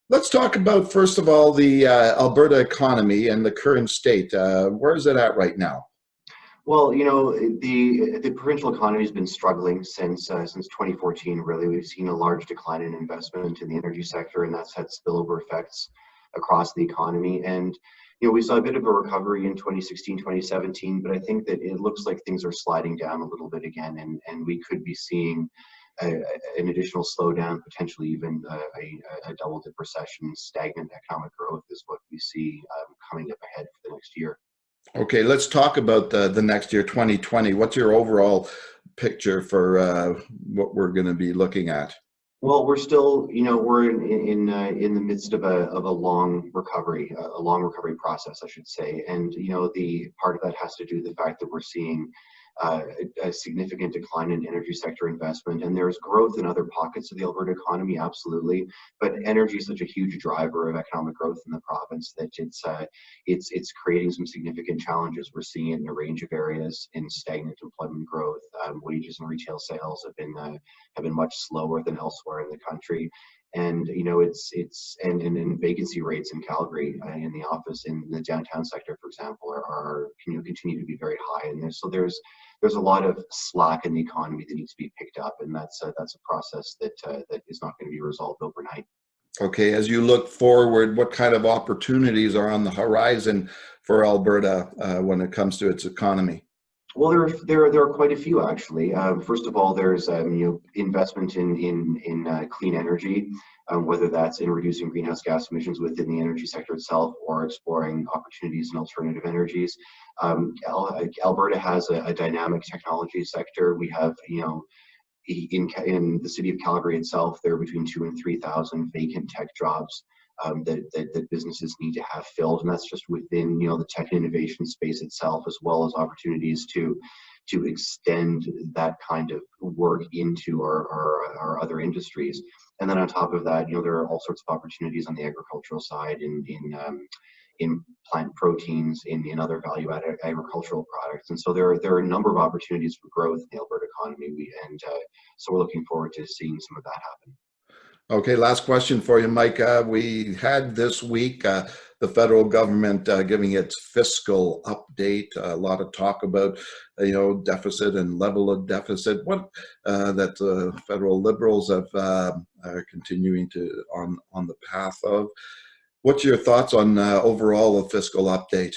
Let's talk about, first of all, the Alberta economy and the current state. Where is it at right now? Well, the provincial economy has been struggling since 2014. Really, we've seen a large decline in investment in the energy sector, and that's had spillover effects across the economy. And we saw a bit of a recovery in 2016, 2017, but I think that it looks like things are sliding down a little bit again, and we could be seeing an additional slowdown, potentially even a double-dip recession. Stagnant economic growth is what we see coming up ahead for the next year. Okay, let's talk about the next year, 2020. What's your overall picture for what we're going to be looking at? Well, we're still, we're in the midst of a long recovery, a long recovery process, I should say. And the part of that has to do with the fact that we're seeing a significant decline in energy sector investment, and there's growth in other pockets of the Alberta economy, absolutely. But energy is such a huge driver of economic growth in the province that it's creating some significant challenges. We're seeing it in a range of areas in stagnant employment growth. Wages and retail sales have been much slower than elsewhere in the country. And and vacancy rates in Calgary, in the office in the downtown sector, for example, are continue to be very high. And there's a lot of slack in the economy that needs to be picked up, and that's a process that is not going to be resolved overnight. Okay, as you look forward, what kind of opportunities are on the horizon for Alberta when it comes to its economy? Well, there are quite a few actually. First of all, there's investment in clean energy, whether that's in reducing greenhouse gas emissions within the energy sector itself or exploring opportunities in alternative energies. Alberta has a dynamic technology sector. We have in the city of Calgary itself, there are between 2,000 and 3,000 vacant tech jobs that businesses need to have filled, and that's just within the tech and innovation space itself, as well as opportunities to extend that kind of work into our other industries. And then on top of that, there are all sorts of opportunities on the agricultural side in plant proteins, in other value-added agricultural products. And so there are a number of opportunities for growth in the Alberta economy, so we're looking forward to seeing some of that happen. Okay, last question for you, Mike. We had this week the federal government giving its fiscal update. A lot of talk about, deficit and level of deficit. What that the federal Liberals are continuing to on the path of. What's your thoughts on overall a fiscal update?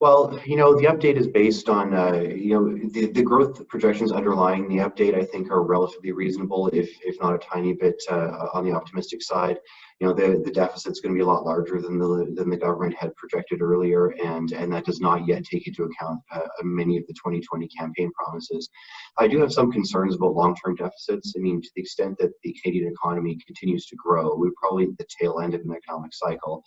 Well, the update is based on, the growth projections underlying the update, I think, are relatively reasonable, if not a tiny bit on the optimistic side. The deficit's going to be a lot larger than the government had projected earlier, and that does not yet take into account many of the 2020 campaign promises. I do have some concerns about long-term deficits. I mean, to the extent that the Canadian economy continues to grow, we're probably at the tail end of an economic cycle.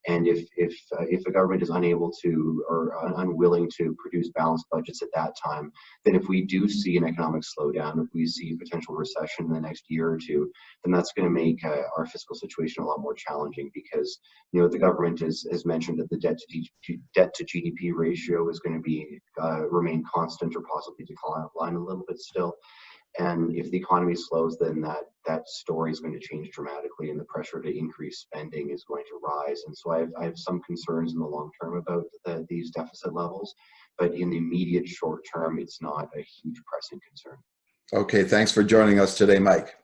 And if the government is unable to or unwilling to produce balanced budgets at that time, then if we do see an economic slowdown, if we see potential recession in the next year or two, then that's going to make our fiscal situation a lot more challenging, because the government has mentioned that the debt to GDP ratio is going to be remain constant or possibly decline a little bit still. And if the economy slows, then that story is going to change dramatically, and the pressure to increase spending is going to rise. And so I have some concerns in the long term about these deficit levels, but in the immediate short term, it's not a huge pressing concern. Okay, thanks for joining us today, Mike.